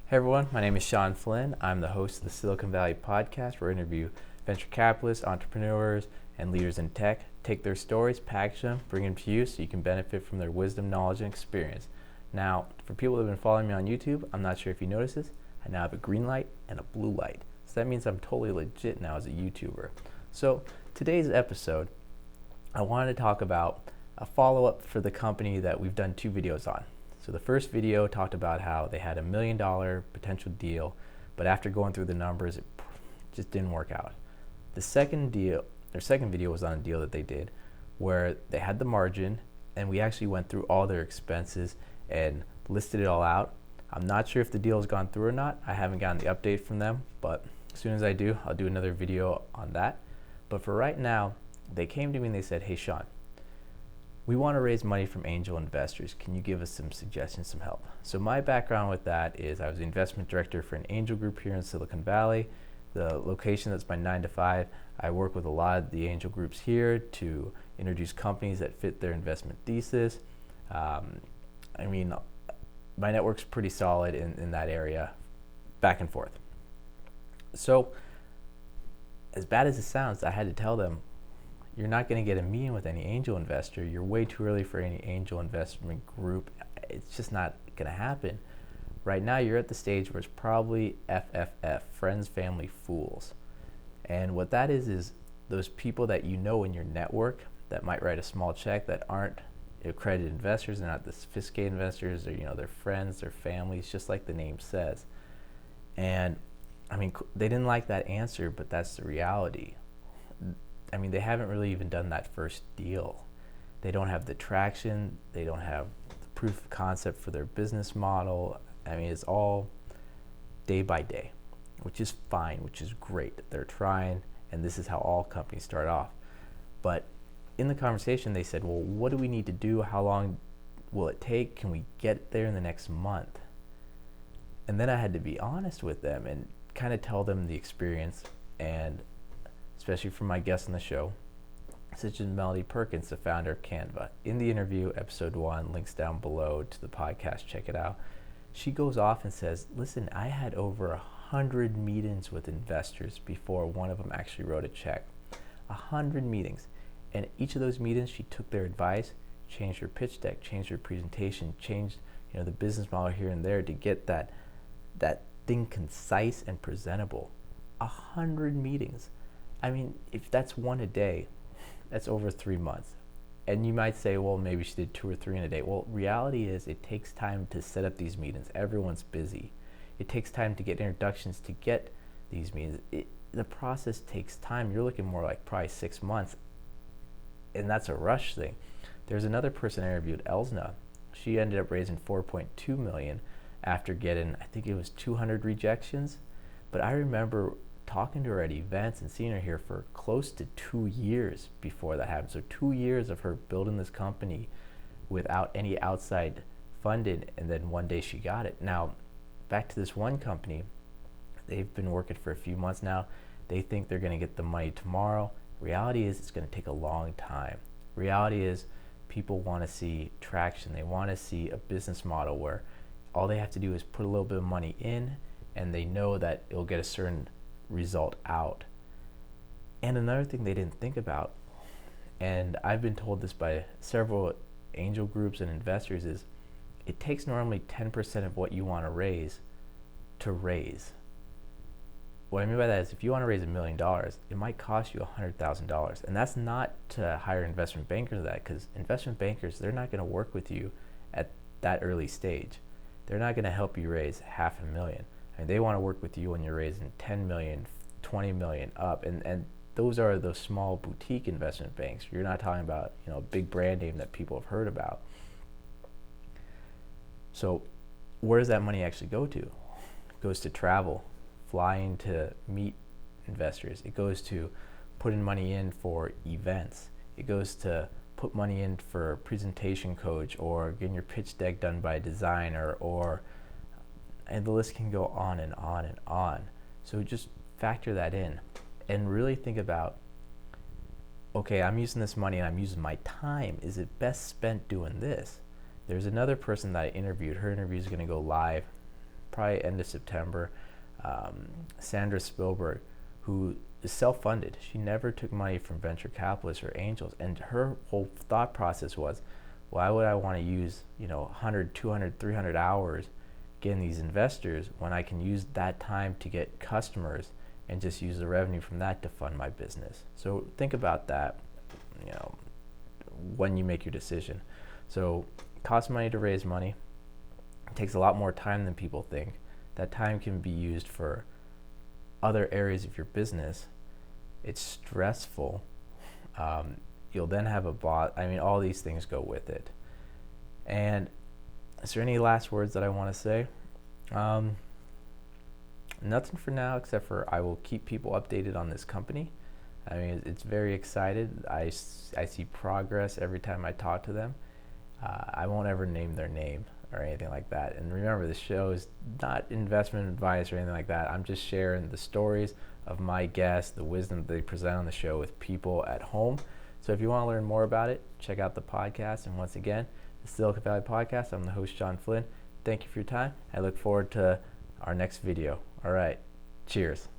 Hey everyone, my name is Sean Flynn. I'm the host of the Silicon Valley podcast where I interview venture capitalists, entrepreneurs, and leaders in tech, take their stories, package them, bring them to you so you can benefit from their wisdom, knowledge, and experience. Now, for people that have been following me on YouTube, I'm not sure if you noticed this, I now have a green light and a blue light. So that means I'm totally legit now as a YouTuber. So today's episode, I wanted to talk about a follow-up for the company that we've done 2 videos on. So the first video talked about how they had $1 million potential deal, but after going through the numbers, it just didn't work out. The second video was on a deal that they did where they had the margin, and we actually went through all their expenses and listed it all out. I'm not sure if the deal has gone through or not. I haven't gotten the update from them, but as soon as I do, I'll do another video on that. But for right now, they came to me and they said, "Hey Sean, we want to raise money from angel investors. Can you give us some suggestions, some help?" So my background with that is I was the investment director for an angel group here in Silicon Valley. The location, that's my 9 to 5. I work with a lot of the angel groups here to introduce companies that fit their investment thesis. My network's pretty solid in that area, back and forth. So as bad as it sounds, I had to tell them, you're not going to get a meeting with any angel investor. You're way too early for any angel investment group. It's just not going to happen. Right now, you're at the stage where it's probably FFF, friends, family, fools. And what that is those people that you know in your network that might write a small check that aren't accredited investors. They're not the sophisticated investors. They're, their friends, their families, just like the name says. And they didn't like that answer, but that's the reality. They haven't really even done that first deal. They don't have the traction. They don't have the proof of concept for their business model. It's all day by day, which is fine, which is great. They're trying, and this is how all companies start off. But in the conversation, they said, well, what do we need to do? How long will it take? Can we get there in the next month? And then I had to be honest with them and kind of tell them the experience, and especially for my guests on the show, such as Perkins, the founder of Canva. In the interview, episode 1, links down below to the podcast, check it out. She goes off and says, listen, I had over 100 meetings with investors before one of them actually wrote a check. 100 meetings. And each of those meetings, she took their advice, changed her pitch deck, changed her presentation, changed the business model here and there to get that thing concise and presentable. 100 meetings. If that's one a day, that's over 3 months. And you might say, well, maybe she did 2 or 3 in a day. Well, reality is it takes time to set up these meetings. Everyone's busy. It takes time to get introductions, to get these meetings. The process takes time. You're looking more like probably 6 months. And that's a rush thing. There's another person I interviewed, Elsna. She ended up raising $4.2 million after getting, I think it was 200 rejections. But I remember talking to her at events and seeing her here for close to 2 years before that happened. So 2 years of her building this company without any outside funding, and then one day she got it. Now, back to this one company, they've been working for a few months now. They think they're going to get the money tomorrow. Reality is it's going to take a long time. Reality is people want to see traction. They want to see a business model where all they have to do is put a little bit of money in, and they know that it'll get a certain result out. And another thing they didn't think about, and I've been told this by several angel groups and investors, is it takes normally 10% of what you want to raise. What I mean by that is if you want to raise $1 million, it might cost you $100,000. And that's not to hire investment bankers for that, because investment bankers, they're not going to work with you at that early stage. They're not going to help you raise $500,000. They want to work with you when you're raising 10 million, 20 million up, and those are those small boutique investment banks. You're not talking about a big brand name that people have heard about. So where does that money actually go to? It goes to travel, flying to meet investors. It goes to putting money in for events. It goes to put money in for a presentation coach, or getting your pitch deck done by a designer, and the list can go on and on and on. So just factor that in and really think about, okay, I'm using this money and I'm using my time. Is it best spent doing this? There's another person that I interviewed. Her interview is going to go live probably end of September. Sandra Spielberg, who is self-funded. She never took money from venture capitalists or angels, and her whole thought process was, why would I want to use 100, 200, 300 hours getting these investors when I can use that time to get customers and just use the revenue from that to fund my business? So think about that, when you make your decision. So it costs money to raise money. It takes a lot more time than people think. That time can be used for other areas of your business. It's stressful. You'll then have a boss. I mean, all these things go with it. And is there any last words that I want to say? Nothing for now, except for I will keep people updated on this company. I mean, it's very excited. I see progress every time I talk to them. I won't ever name their name or anything like that. And remember, the show is not investment advice or anything like that. I'm just sharing the stories of my guests, the wisdom that they present on the show with people at home. So if you want to learn more about it, check out the podcast. And once again, the Silicon Valley Podcast. I'm the host, John Flynn. Thank you for your time. I look forward to our next video. All right. Cheers.